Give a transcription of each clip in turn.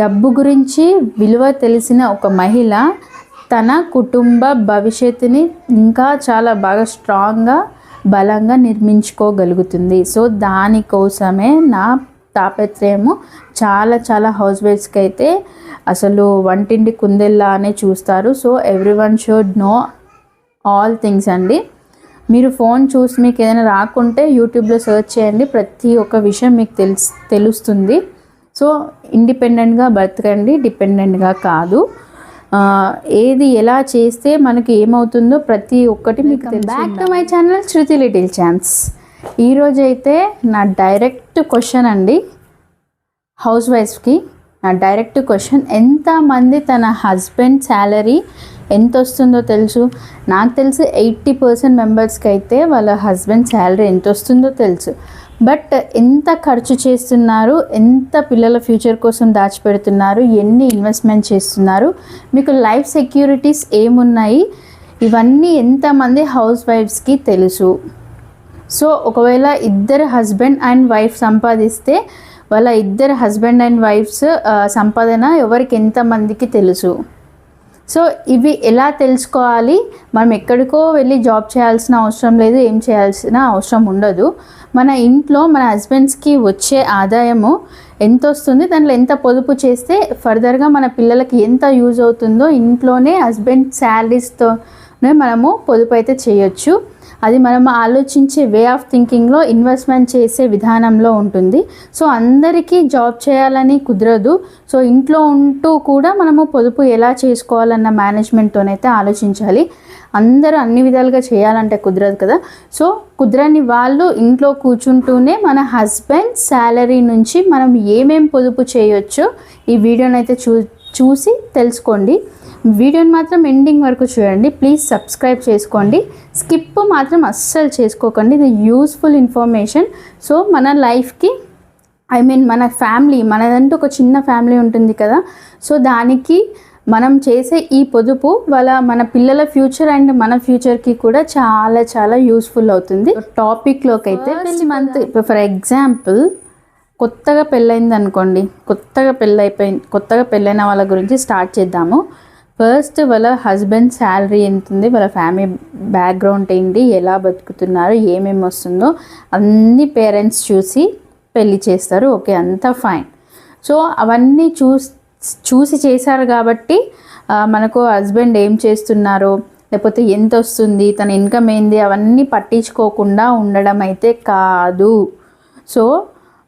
డబ్బు గురించి విలువ తెలిసిన ఒక మహిళ తన కుటుంబ భవిష్యత్తుని ఇంకా చాలా బాగా స్ట్రాంగ్గా బలంగా నిర్మించుకోగలుగుతుంది. సో దానికోసమే నా తాపత్రయము చాలా హౌస్ వైఫ్స్కి అయితే అసలు వంటింటి కుందెల్లా అనే చూస్తారు. So everyone should know all things అండి. మీరు ఫోన్ చూసి మీకు ఏదైనా రాకుంటే యూట్యూబ్లో సెర్చ్ చేయండి, ప్రతి ఒక్క విషయం మీకు తెలుస్తుంది. సో ఇండిపెండెంట్గా బ్రతకండి, డిపెండెంట్గా కాదు. ఏది ఎలా చేస్తే మనకి ఏమవుతుందో ప్రతి ఒక్కటి మీకు తెలుసు. Back to my channel Shruti little chance. ఈరోజు అయితే నా డైరెక్ట్ క్వశ్చన్ అండి, హౌస్ వైఫ్స్కి నా డైరెక్ట్ క్వశ్చన్. ఎంతమంది తన హస్బెండ్ శాలరీ ఎంత వస్తుందో తెలుసు? నాకు తెలిసి 80% మెంబర్స్కి అయితే వాళ్ళ హస్బెండ్ శాలరీ ఎంత వస్తుందో తెలుసు. బట్ ఎంత ఖర్చు చేస్తున్నారు, ఎంత పిల్లల ఫ్యూచర్ కోసం దాచిపెడుతున్నారు, ఎన్ని ఇన్వెస్ట్మెంట్ చేస్తున్నారు, మీకు లైఫ్ సెక్యూరిటీస్ ఏమున్నాయి, ఇవన్నీ ఎంతమంది హౌస్ వైఫ్స్కి తెలుసు? సో ఒకవేళ ఇద్దరు హస్బెండ్ అండ్ వైఫ్ సంపాదిస్తే వాళ్ళ ఇద్దరు హస్బెండ్ అండ్ వైఫ్స్ సంపాదన ఎవరికి ఎంతమందికి తెలుసు? సో ఇవి ఎలా తెలుసుకోవాలి? మనం ఎక్కడికో వెళ్ళి జాబ్ చేయాల్సిన అవసరం లేదు, ఏం చేయాల్సిన అవసరం ఉండదు. మన ఇంట్లో మన హస్బెండ్స్కి వచ్చే ఆదాయము ఎంత వస్తుంది, దాంట్లో ఎంత పొదుపు చేస్తే ఫర్దర్గా మన పిల్లలకి ఎంత యూజ్ అవుతుందో ఇంట్లోనే హస్బెండ్ శాలరీస్తోనే మనము పొదుపు అయితే చేయొచ్చు. అది మనం ఆలోచించే వే ఆఫ్ థింకింగ్లో, ఇన్వెస్ట్మెంట్ చేసే విధానంలో ఉంటుంది. సో అందరికీ జాబ్ చేయాలని కుదరదు. సో ఇంట్లో ఉంటూ కూడా మనము పొదుపు ఎలా చేసుకోవాలన్న మేనేజ్మెంట్తోనైతే ఆలోచించాలి. అందరూ అన్ని విధాలుగా చేయాలంటే కుదరదు కదా. సో కుదరని వాళ్ళు ఇంట్లో కూర్చుంటూనే మన హస్బెండ్ శాలరీ నుంచి మనం ఏమేం పొదుపు చేయొచ్చో ఈ వీడియోనైతే చూసి తెలుసుకోండి. వీడియోని మాత్రం ఎండింగ్ వరకు చూడండి. ప్లీజ్ సబ్స్క్రైబ్ చేసుకోండి, స్కిప్ మాత్రం అస్సలు చేసుకోకండి. ఇది యూస్ఫుల్ ఇన్ఫర్మేషన్. సో మన లైఫ్కి మన ఫ్యామిలీ, మనదంటూ ఒక చిన్న ఫ్యామిలీ ఉంటుంది కదా. సో దానికి మనం చేసే ఈ పొదుపు మన పిల్లల ఫ్యూచర్ అండ్ మన ఫ్యూచర్కి కూడా చాలా యూస్ఫుల్ అవుతుంది. టాపిక్లోకి అయితే మంత్ ఫర్ ఎగ్జాంపుల్ కొత్తగా పెళ్ళైంది అనుకోండి, కొత్తగా పెళ్ళైన వాళ్ళ గురించి స్టార్ట్ చేద్దాము. ఫస్ట్ వాళ్ళ హస్బెండ్ శాలరీ ఎంత ఉంది, వాళ్ళ ఫ్యామిలీ బ్యాక్గ్రౌండ్ ఏంటి, ఎలా బతుకుతున్నారు, ఏమేమి వస్తుందో అన్ని పేరెంట్స్ చూసి పెళ్ళి చేస్తారు. ఓకే, అంతా ఫైన్. సో అవన్నీ చూసి చేశారు కాబట్టి మనకు హస్బెండ్ ఏం చేస్తున్నారో, లేకపోతే ఎంత వస్తుంది, తన ఇన్కమ్ ఏంది, అవన్నీ పట్టించుకోకుండా ఉండడం అయితే కాదు. సో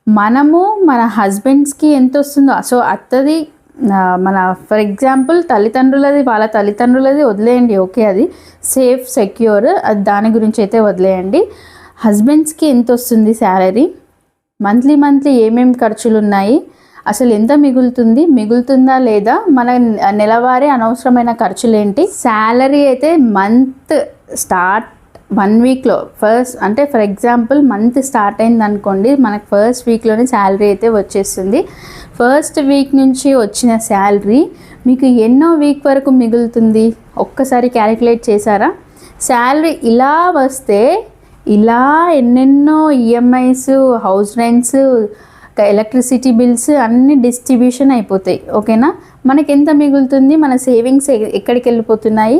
మనము మన హస్బెండ్స్కి ఎంత వస్తుందో, సో అత్తది మన ఫర్ ఎగ్జాంపుల్ వాళ్ళ తల్లిదండ్రులది వదిలేయండి, ఓకే, అది సేఫ్ సెక్యూర్, అది దాని గురించి అయితే వదిలేయండి. హస్బెండ్స్కి ఎంత వస్తుంది శాలరీ, మంత్లీ ఏమేమి ఖర్చులు ఉన్నాయి, అసలు ఎంత మిగులుతుందా లేదా, మన నెలవారీ అనవసరమైన ఖర్చులు ఏంటి. శాలరీ అయితే మంత్ స్టార్ట్ 1 వీక్లో అంటే ఫర్ ఎగ్జాంపుల్ మంత్ స్టార్ట్ అయింది అనుకోండి, మనకు ఫస్ట్ వీక్లోనే శాలరీ అయితే వచ్చేస్తుంది. ఫస్ట్ వీక్ నుంచి వచ్చిన శాలరీ మీకు ఎన్నో వీక్ వరకు మిగులుతుంది ఒక్కసారి క్యాలిక్యులేట్ చేశారా? శాలరీ ఇలా వస్తే ఇలా ఎన్నెన్నో EMIs, house rents, electricity bills అన్నీ డిస్ట్రిబ్యూషన్ అయిపోతాయి. ఓకేనా? మనకి ఎంత మిగులుతుంది, మన సేవింగ్స్ ఎక్కడికి వెళ్ళిపోతున్నాయి,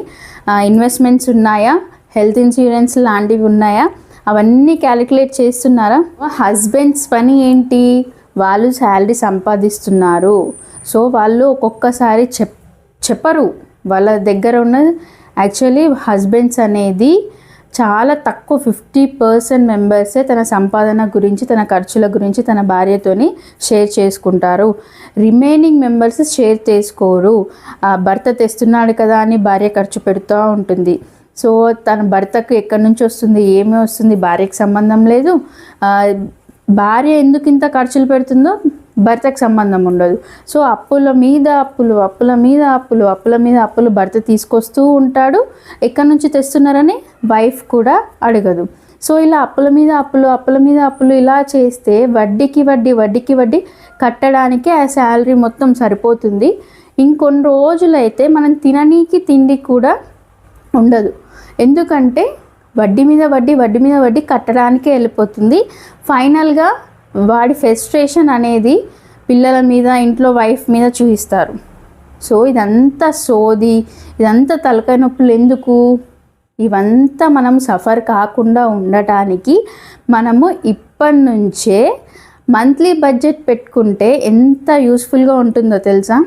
ఇన్వెస్ట్మెంట్స్ ఉన్నాయా, హెల్త్ ఇన్సూరెన్స్ లాంటివి ఉన్నాయా, అవన్నీ క్యాలిక్యులేట్ చేస్తున్నారా? హస్బెండ్స్ పని ఏంటి, వాళ్ళు శాలరీ సంపాదిస్తున్నారు. సో వాళ్ళు ఒక్కొక్కసారి చెప్పరు, వాళ్ళ దగ్గర ఉన్న యాక్చువల్లీ హస్బెండ్స్ అనేది చాలా తక్కువ 50% మెంబర్సే తన సంపాదన గురించి, తన ఖర్చుల గురించి తన భార్యతోని షేర్ చేసుకుంటారు. రిమైనింగ్ మెంబర్స్ షేర్ చేసుకోరు. భర్త తెస్తున్నాడు కదా అని భార్య ఖర్చు పెడుతూ ఉంటుంది. సో తన భర్తకు ఎక్కడి నుంచి వస్తుంది, ఏమి వస్తుంది, భార్యకు సంబంధం లేదు. భార్య ఎందుకు ఇంత ఖర్చులు పెడుతుందో భర్తకు సంబంధం ఉండదు. సో అప్పుల మీద అప్పులు భర్త తీసుకొస్తూ ఉంటాడు. ఎక్కడి నుంచి తెస్తున్నారని వైఫ్ కూడా అడగదు. సో ఇలా అప్పుల మీద అప్పులు ఇలా చేస్తే వడ్డీకి వడ్డీ కట్టడానికే ఆ శాలరీ మొత్తం సరిపోతుంది. ఇంకొన్ని రోజులైతే మనం తిననీకి తిండి కూడా ఉండదు. ఎందుకంటే వడ్డీ మీద వడ్డీ కట్టడానికే వెళ్ళిపోతుంది. ఫైనల్గా వాడి ఫ్రస్ట్రేషన్ అనేది పిల్లల మీద, ఇంట్లో వైఫ్ మీద చూపిస్తారు. సో ఇదంతా సోది, ఇదంతా తలకాయ నొప్పులు ఎందుకు? ఇవంతా మనం సఫర్ కాకుండా ఉండటానికి మనము ఇప్పటి నుంచే మంత్లీ బడ్జెట్ పెట్టుకుంటే ఎంత యూస్ఫుల్గా ఉంటుందో తెలుసా?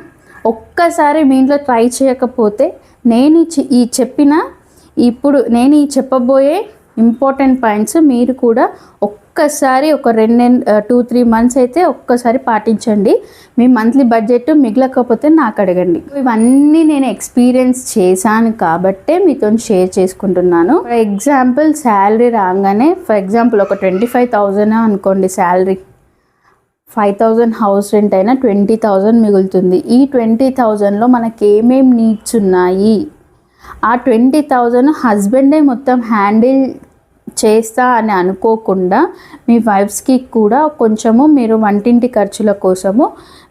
ఒక్కసారి మీ ఇంట్లో ట్రై చేయకపోతే నేను ఈ చెప్పబోయే ఇంపార్టెంట్ పాయింట్స్ మీరు కూడా ఒక్కసారి ఒక 2-3 మంత్స్ అయితే ఒక్కసారి పాటించండి. మీ మంత్లీ బడ్జెట్ మిగలకపోతే నాకు అడగండి. ఇవన్నీ నేను ఎక్స్పీరియన్స్ చేశాను కాబట్టే మీతో షేర్ చేసుకుంటున్నాను. ఫర్ ఎగ్జాంపుల్ శాలరీ రాగానే, ఫర్ ఎగ్జాంపుల్ ఒక 25,000 అనుకోండి శాలరీ, 5,000 హౌస్ రెంట్ అయినా 20,000 మిగులుతుంది. ఈ 20,000లో మనకి ఏమేమి నీడ్స్ ఉన్నాయి, ఆ 20,000 హస్బెండే మొత్తం హ్యాండిల్ చేస్తా అని అనుకోకుండా మీ వైఫ్స్కి కూడా కొంచెము మీరు వంటింటి ఖర్చుల కోసము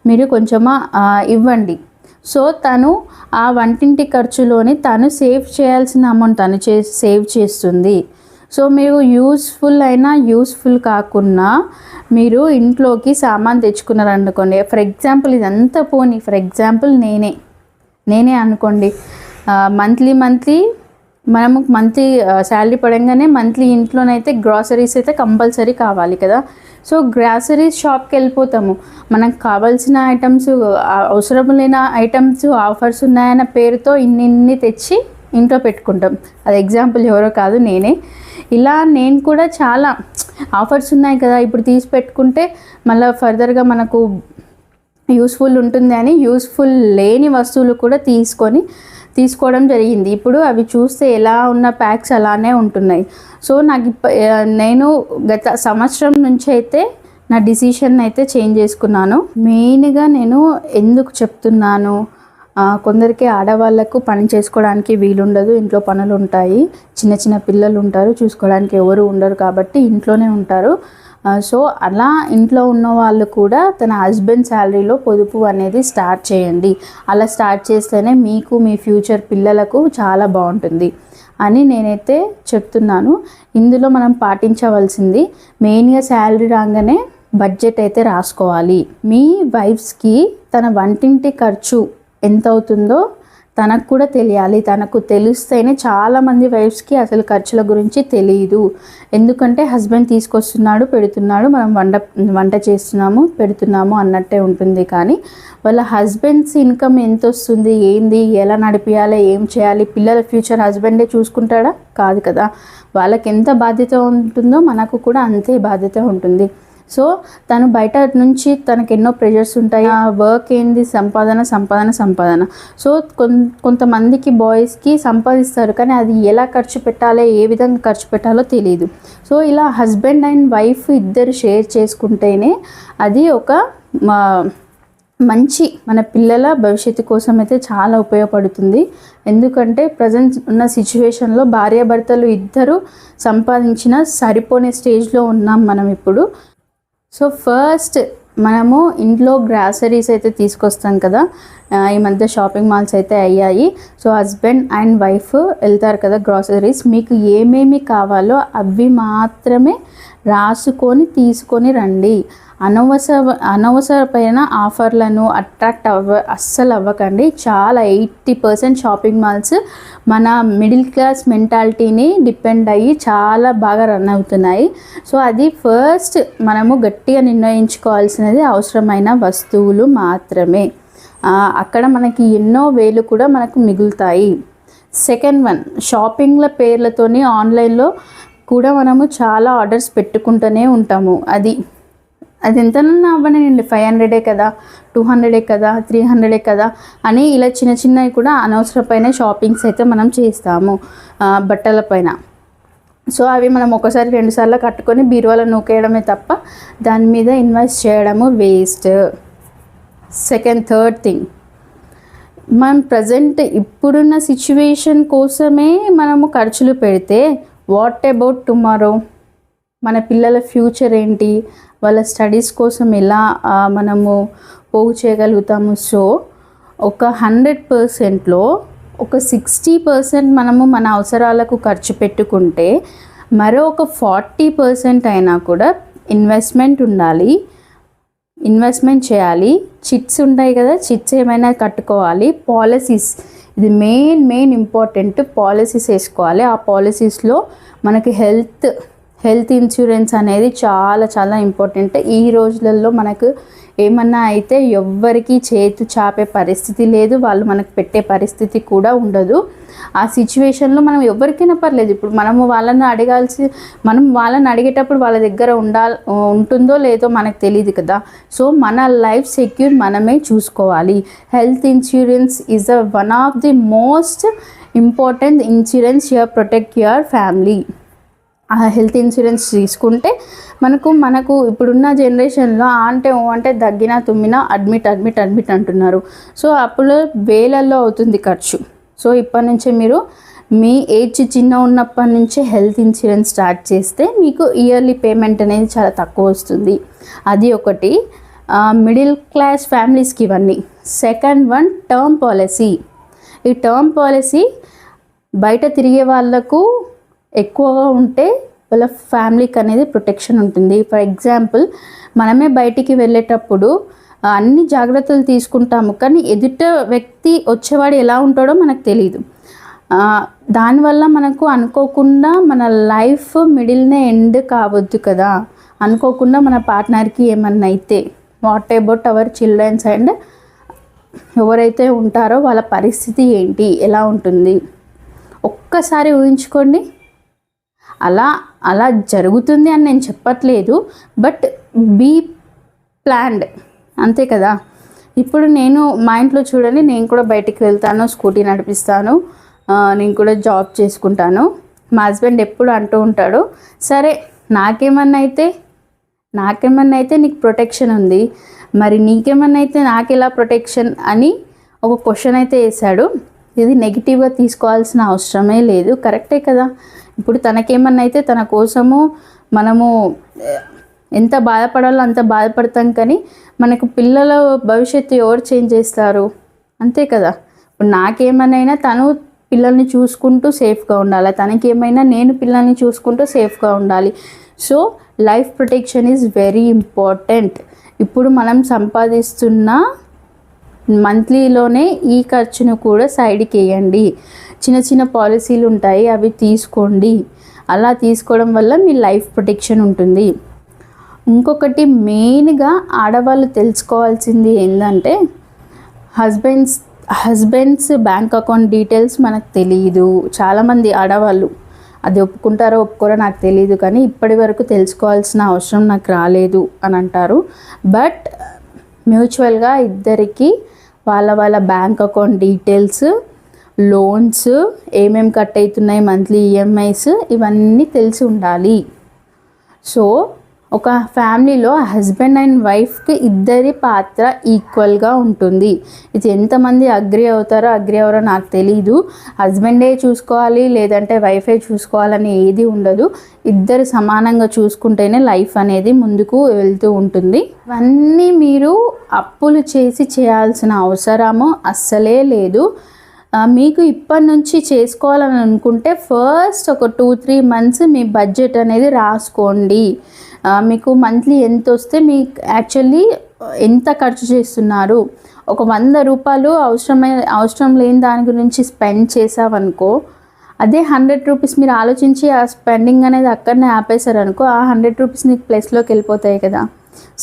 మీరు కొంచెము ఇవ్వండి. సో తను ఆ వంటింటి ఖర్చులోని తను సేవ్ చేయాల్సిన అమౌంట్ తను సేవ్ చేస్తుంది. సో మీరు యూస్ఫుల్ కాకుండా మీరు ఇంట్లోకి సామాన్ తెచ్చుకున్నారనుకోండి, ఫర్ ఎగ్జాంపుల్ ఇదంతా పోనీ, ఫర్ ఎగ్జాంపుల్ నేనే అనుకోండి, మంత్లీ మనము మంత్లీ శాలరీ పడంగానే మంత్లీ ఇంట్లోనైతే గ్రాసరీస్ అయితే కంపల్సరీ కావాలి కదా. సో గ్రాసరీస్ షాప్కి వెళ్ళిపోతాము, మనకు కావాల్సిన ఐటమ్స్, అవసరం లేని ఐటమ్స్ ఆఫర్స్ ఉన్నాయన్న పేరుతో ఇన్ని తెచ్చి ఇంట్లో పెట్టుకుంటాం. అది ఎగ్జాంపుల్ ఎవరో కాదు, నేనే. ఇలా నేను కూడా చాలా ఆఫర్స్ ఉన్నాయి కదా ఇప్పుడు తీసి పెట్టుకుంటే మళ్ళీ ఫర్దర్గా మనకు యూస్ఫుల్ ఉంటుంది అని యూస్ఫుల్ లేని వస్తువులు కూడా తీసుకోవడం జరిగింది. ఇప్పుడు అవి చూస్తే ఎలా ఉన్న ప్యాక్స్ అలానే ఉంటున్నాయి. సో నేను గత సంవత్సరం నుంచి అయితే నా డిసిషన్ అయితే చేంజ్ చేసుకున్నాను. మెయిన్గా నేను ఎందుకు చెప్తున్నాను, కొందరికి ఆడవాళ్ళకు పని చేసుకోవడానికి వీలుండదు, ఇంట్లో పనులు ఉంటాయి, చిన్న పిల్లలు ఉంటారు, చూసుకోవడానికి ఎవరు ఉండరు కాబట్టి ఇంట్లోనే ఉంటారు. సో అలా ఇంట్లో ఉన్న వాళ్ళు కూడా తన హస్బెండ్ శాలరీలో పొదుపు అనేది స్టార్ట్ చేయండి. అలా స్టార్ట్ చేస్తేనే మీకు, మీ ఫ్యూచర్ పిల్లలకు చాలా బాగుంటుంది అని నేనైతే చెప్తున్నాను. ఇందులో మనం పాటించవలసింది మెయిన్గా శాలరీ రాగానే బడ్జెట్ అయితే రాసుకోవాలి. మీ వైఫ్స్కి తన వంటింటి ఖర్చు ఎంత అవుతుందో తనకు కూడా తెలియాలి. తనకు తెలిస్తేనే చాలామంది వైఫ్స్కి అసలు ఖర్చుల గురించి తెలియదు. ఎందుకంటే హస్బెండ్ తీసుకొస్తున్నాడు, పెడుతున్నాడు, మనం వంట చేస్తున్నాము, పెడుతున్నాము అన్నట్టే ఉంటుంది. కానీ వాళ్ళ హస్బెండ్స్ ఇన్కమ్ ఎంత వస్తుంది, ఏంది, ఎలా నడిపించాలి, ఏం చేయాలి, పిల్లల ఫ్యూచర్ హస్బెండే చూసుకుంటాడా? కాదు కదా. వాళ్ళకి ఎంత బాధ్యత ఉంటుందో మనకు కూడా అంతే బాధ్యత ఉంటుంది. సో తను బయట నుంచి తనకు ఎన్నో ప్రెషర్స్ ఉంటాయి. ఆ వర్క్ ఏంది, సంపాదన. సో కొంతమందికి బాయ్స్కి సంపాదిస్తారు కానీ అది ఎలా ఖర్చు పెట్టాలో, ఏ విధంగా ఖర్చు పెట్టాలో తెలియదు. సో ఇలా హస్బెండ్ అండ్ వైఫ్ ఇద్దరు షేర్ చేసుకుంటేనే అది ఒక మంచి మన పిల్లల భవిష్యత్తు కోసం అయితే చాలా ఉపయోగపడుతుంది. ఎందుకంటే ప్రజెంట్ ఉన్న సిచ్యువేషన్లో భార్యాభర్తలు ఇద్దరు సంపాదించిన సరిపోనే స్టేజ్లో ఉన్నాం మనం ఇప్పుడు. సో ఫస్ట్ మనము ఇంట్లో గ్రాసరీస్ అయితే తీసుకొస్తాం కదా, ఈ మధ్య షాపింగ్ మాల్స్ అయితే అయ్యాయి. సో హస్బెండ్ అండ్ వైఫ్ వెళ్తారు కదా గ్రాసరీస్, మీకు ఏమేమి కావాలో అవి మాత్రమే రాసుకొని తీసుకొని రండి. అనవసరమైన ఆఫర్లను అట్రాక్ట్ అస్సలు అవ్వకండి. చాలా 80% షాపింగ్ మాల్స్ మన మిడిల్ క్లాస్ మెంటాలిటీని డిపెండ్ అయ్యి చాలా బాగా రన్ అవుతున్నాయి. సో అది ఫస్ట్ మనము గట్టిగా నిర్ణయించుకోవాల్సినది అవసరమైన వస్తువులు మాత్రమే. అక్కడ మనకి ఎన్నో వేలు కూడా మనకు మిగులుతాయి. సెకండ్ వన్, షాపింగ్ల పేర్లతోని ఆన్లైన్లో కూడా మనము చాలా ఆర్డర్స్ పెట్టుకుంటూనే ఉంటాము. అది ఎంతనన్నా అవ్వనండి, 500 కదా, 200 కదా, 300 కదా అని ఇలా చిన్నవి కూడా అనవసరమైన షాపింగ్స్ అయితే మనం చేస్తాము బట్టల పైన. సో అవి మనం ఒకసారి 2 సార్లు కట్టుకొని బీరువాలో నూకేయడమే తప్ప దాని మీద ఇన్వెస్ట్ చేయడము వేస్ట్. థర్డ్ థింగ్, మనం ప్రజెంట్ ఇప్పుడున్న సిచ్యువేషన్ కోసమే మనము ఖర్చులు పెడితే వాట్ అబౌట్ టుమారో? మన పిల్లల ఫ్యూచర్ ఏంటి, వాళ్ళ స్టడీస్ కోసం ఎలా మనము పోగు చేయగలుగుతాము? సో ఒక 100%లో ఒక 60% మనము మన అవసరాలకు ఖర్చు పెట్టుకుంటే మరో ఒక 40% అయినా కూడా ఇన్వెస్ట్మెంట్ ఉండాలి. ఇన్వెస్ట్మెంట్ చేయాలి. చిట్స్ ఉంటాయి కదా, చిట్స్ ఏమైనా కట్టుకోవాలి. పాలసీస్, ఇది మెయిన్ ఇంపార్టెంట్. పాలసీస్ వేసుకోవాలి. ఆ పాలసీస్లో మనకి హెల్త్ ఇన్సూరెన్స్ అనేది చాలా చాలా ఇంపార్టెంట్. ఈ రోజులలో మనకు ఏమన్నా అయితే ఎవ్వరికి చేతు చాపే పరిస్థితి లేదు, వాళ్ళు మనకు పెట్టే పరిస్థితి కూడా ఉండదు. ఆ సిచ్యువేషన్లో మనం ఎవరికైనా పర్లేదు, ఇప్పుడు మనం వాళ్ళని అడిగేటప్పుడు వాళ్ళ దగ్గర ఉంటుందో లేదో మనకు తెలియదు కదా. సో మన లైఫ్ సెక్యూర్ మనమే చూసుకోవాలి. Health insurance is one of the most important insurance your protect your family. ఆ హెల్త్ ఇన్సూరెన్స్ తీసుకుంటే మనకు ఇప్పుడున్న జనరేషన్లో అంటే దగ్గినా తుమ్మినా అడ్మిట్ అంటున్నారు. సో అప్పుడు వేలల్లో అవుతుంది ఖర్చు. సో ఇప్పటి నుంచే మీరు మీ ఏజ్ చిన్న ఉన్నప్పటి నుంచే హెల్త్ ఇన్సూరెన్స్ స్టార్ట్ చేస్తే మీకు ఇయర్లీ పేమెంట్ అనేది చాలా తక్కువ వస్తుంది. అది ఒకటి. మిడిల్ క్లాస్ ఫ్యామిలీస్కి ఇవన్నీ. Second one, term policy. ఈ టర్మ్ పాలసీ బయట తిరిగే వాళ్ళకు ఎక్కువగా ఉంటే వాళ్ళ ఫ్యామిలీకి అనేది ప్రొటెక్షన్ ఉంటుంది. ఫర్ ఎగ్జాంపుల్, మనమే బయటికి వెళ్ళేటప్పుడు అన్ని జాగ్రత్తలు తీసుకుంటాము, కానీ ఎదుట వ్యక్తి వచ్చేవాడు ఎలా ఉంటాడో మనకు తెలియదు. దానివల్ల మనకు అనుకోకుండా మన లైఫ్ మిడిల్నే ఎండ్ కావద్దు కదా. అనుకోకుండా మన పార్ట్నర్కి ఏమన్నా అయితే, what about our childrens and ఎవరైతే ఉంటారో వాళ్ళ పరిస్థితి ఏంటి, ఎలా ఉంటుంది ఒక్కసారి ఊహించుకోండి. అలా జరుగుతుంది అని నేను చెప్పట్లేదు, బట్ బీ ప్లాన్డ్, అంతే కదా. ఇప్పుడు మా ఇంట్లో చూడండి, నేను కూడా బయటికి వెళ్తాను, స్కూటీ నడిపిస్తాను, నేను కూడా జాబ్ చేసుకుంటాను. మా హస్బెండ్ ఎప్పుడు అంటూ ఉంటాడు, సరే నాకేమన్నా అయితే నీకు ప్రొటెక్షన్ ఉంది, మరి నీకేమన్నా అయితే నాకు ఎలా ప్రొటెక్షన్ అని ఒక క్వశ్చన్ అయితే వేశాడు. ఇది నెగిటివ్గా తీసుకోవాల్సిన అవసరమే లేదు, కరెక్టే కదా. ఇప్పుడు తనకేమన్నా అయితే తన కోసము మనము ఎంత బాధపడాలో అంత బాధపడతాం, కానీ మనకు పిల్లల భవిష్యత్తు ఎవరు చేంజ్ చేస్తారు, అంతే కదా. ఇప్పుడు నాకేమైనా తను పిల్లల్ని చూసుకుంటూ సేఫ్గా ఉండాలి, తనకేమైనా నేను పిల్లల్ని చూసుకుంటూ సేఫ్గా ఉండాలి. So life protection is very important. ఇప్పుడు మనం సంపాదిస్తున్న మంత్లీలోనే ఈ ఖర్చును కూడా సైడ్కి వేయండి. చిన్న పాలసీలు ఉంటాయి, అవి తీసుకోండి. అలా తీసుకోవడం వల్ల మీ లైఫ్ ప్రొటెక్షన్ ఉంటుంది. ఇంకొకటి మెయిన్గా ఆడవాళ్ళు తెలుసుకోవాల్సింది ఏంటంటే, హస్బెండ్స్ బ్యాంక్ అకౌంట్ డీటెయిల్స్ మనకు తెలియదు. చాలామంది ఆడవాళ్ళు అది ఒప్పుకుంటారో ఒప్పుకోరో నాకు తెలియదు, కానీ ఇప్పటి వరకు తెలుసుకోవాల్సిన అవసరం నాకు రాలేదు అని అంటారు. బట్ మ్యూచువల్గా ఇద్దరికి వాళ్ళ బ్యాంక్ అకౌంట్ డీటెయిల్స్, లోన్స్ ఏమేమి కట్ అవుతున్నాయి, మంత్లీ ఈఎంఐస్, ఇవన్నీ తెలిసి ఉండాలి. సో ఒక ఫ్యామిలీలో హస్బెండ్ అండ్ వైఫ్కి ఇద్దరి పాత్ర ఈక్వల్గా ఉంటుంది. ఇది ఎంతమంది అగ్రి అవరో నాకు తెలీదు. హస్బెండే చూసుకోవాలి లేదంటే వైఫే చూసుకోవాలని ఏది ఉండదు. ఇద్దరు సమానంగా చూసుకుంటేనే లైఫ్ అనేది ముందుకు వెళ్తూ ఉంటుంది. ఇవన్నీ మీరు అప్పులు చేసి చేయాల్సిన అవసరము అస్సలే లేదు. మీకు ఇప్పటి నుంచి చేసుకోవాలని అనుకుంటే ఫస్ట్ ఒక 2-3 months మీ బడ్జెట్ అనేది రాసుకోండి. మీకు మంత్లీ ఎంత వస్తే మీకు యాక్చువల్లీ ఎంత ఖర్చు చేస్తున్నారు. ఒక 100 రూపాయలు అవసరం లేని దాని గురించి స్పెండ్ చేసావనుకో, అదే 100 రూపీస్ మీరు ఆలోచించి ఆ స్పెండింగ్ అనేది అక్కడనే ఆపేశారనుకో, ఆ 100 రూపీస్ నీకు ప్లస్లోకి వెళ్ళిపోతాయి కదా.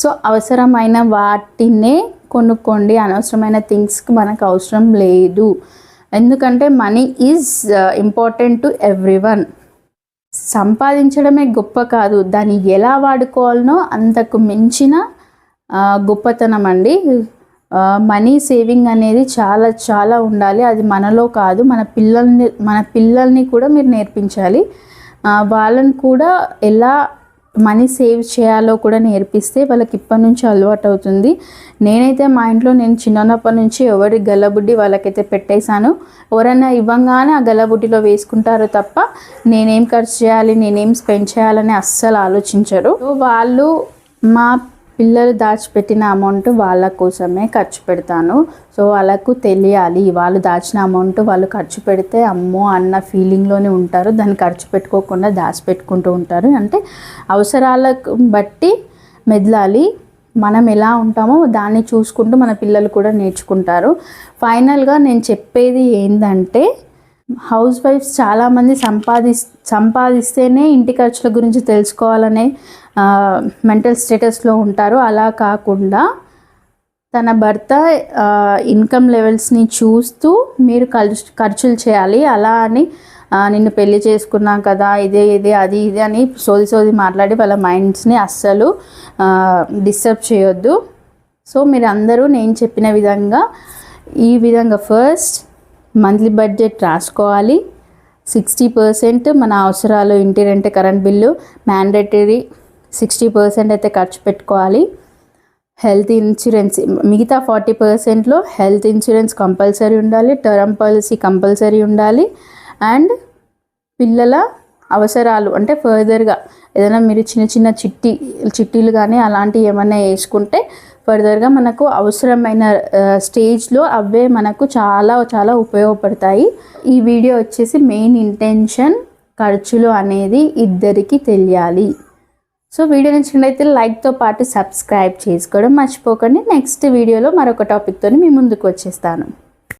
సో అవసరమైన వాటినే కొనుక్కోండి, అనవసరమైన థింగ్స్కి మనకు అవసరం లేదు. ఎందుకంటే money is important to everyone. సంపాదించడమే గొప్ప కాదు, దాన్ని ఎలా వాడుకోవాలనో అంతకు మించిన గొప్పతనం అండి. మనీ సేవింగ్ అనేది చాలా చాలా ఉండాలి. అది మనలో కాదు, మన పిల్లల్ని కూడా మీరు నేర్పించాలి. వాళ్ళని కూడా ఎలా మనీ సేవ్ చేయాలో కూడా నేర్పిస్తే వాళ్ళకి ఇప్పటి నుంచి అలవాటు అవుతుంది. నేనైతే మా ఇంట్లో నేను చిన్నప్పటి నుంచి ఎవరి గల్లబుడ్డి వాళ్ళకైతే పెట్టేశాను. ఎవరైనా ఇవ్వంగానే ఆ గల్లబుడ్డిలో వేసుకుంటారు తప్ప నేనేం ఖర్చు చేయాలి, నేనేం స్పెండ్ చేయాలని అస్సలు ఆలోచించరు. వాళ్ళు మా పిల్లలు దాచిపెట్టిన అమౌంట్ వాళ్ళ కోసమే ఖర్చు పెడతాను. సో వాళ్ళకు తెలియాలి, వాళ్ళు దాచిన అమౌంట్ వాళ్ళు ఖర్చు పెడితే అమ్మో అన్న ఫీలింగ్లోనే ఉంటారు. దాన్ని ఖర్చు పెట్టుకోకుండా దాచిపెట్టుకుంటూ ఉంటారు. అంటే అవసరాలకు బట్టి మెదలాలి. మనం ఎలా ఉంటామో దాన్ని చూసుకుంటూ మన పిల్లలు కూడా నేర్చుకుంటారు. ఫైనల్గా నేను చెప్పేది ఏంటంటే, హౌస్ వైఫ్స్ చాలామంది సంపాదిస్తేనే ఇంటి ఖర్చుల గురించి తెలుసుకోవాలనే మెంటల్ స్టేటస్లో ఉంటారు. అలా కాకుండా తన భర్త ఇన్కమ్ లెవెల్స్ని చూస్తూ మీరు ఖర్చులు చేయాలి. అలా అని నిన్ను పెళ్లి చేసుకున్నాం కదా, ఇదే అది ఇది అని సోది మాట్లాడి వాళ్ళ మైండ్స్ని అస్సలు డిస్టర్బ్ చేయొద్దు. సో మీరు అందరూ నేను చెప్పిన విధంగా ఈ విధంగా ఫస్ట్ మంత్లీ బడ్జెట్ రాసుకోవాలి. 60% మన అవసరాలు, ఇంటి రెంట్, కరెంట్ బిల్లు మ్యాండేటరీ 60% అయితే ఖర్చు పెట్టుకోవాలి. హెల్త్ ఇన్సూరెన్స్ మిగతా 40%లో హెల్త్ ఇన్సూరెన్స్ కంపల్సరీ ఉండాలి, టర్మ్ పాలసీ కంపల్సరీ ఉండాలి. అండ్ పిల్లల అవసరాలు అంటే ఫర్దర్గా ఏదైనా మీరు చిన్న చిట్టీలు కానీ అలాంటివి ఏమైనా వేసుకుంటే ఫర్దర్గా మనకు అవసరమైన స్టేజ్లో అవే మనకు చాలా ఉపయోగపడతాయి. ఈ వీడియో వచ్చేసి మెయిన్ ఇంటెన్షన్ ఖర్చులు అనేది ఇద్దరికి తెలియాలి. సో వీడియో నచ్చినట్లయితే లైక్తో పాటు సబ్స్క్రైబ్ చేసుకోవడం మర్చిపోకండి. నెక్స్ట్ వీడియోలో మరొక టాపిక్తో మీ ముందుకు వచ్చేస్తాను.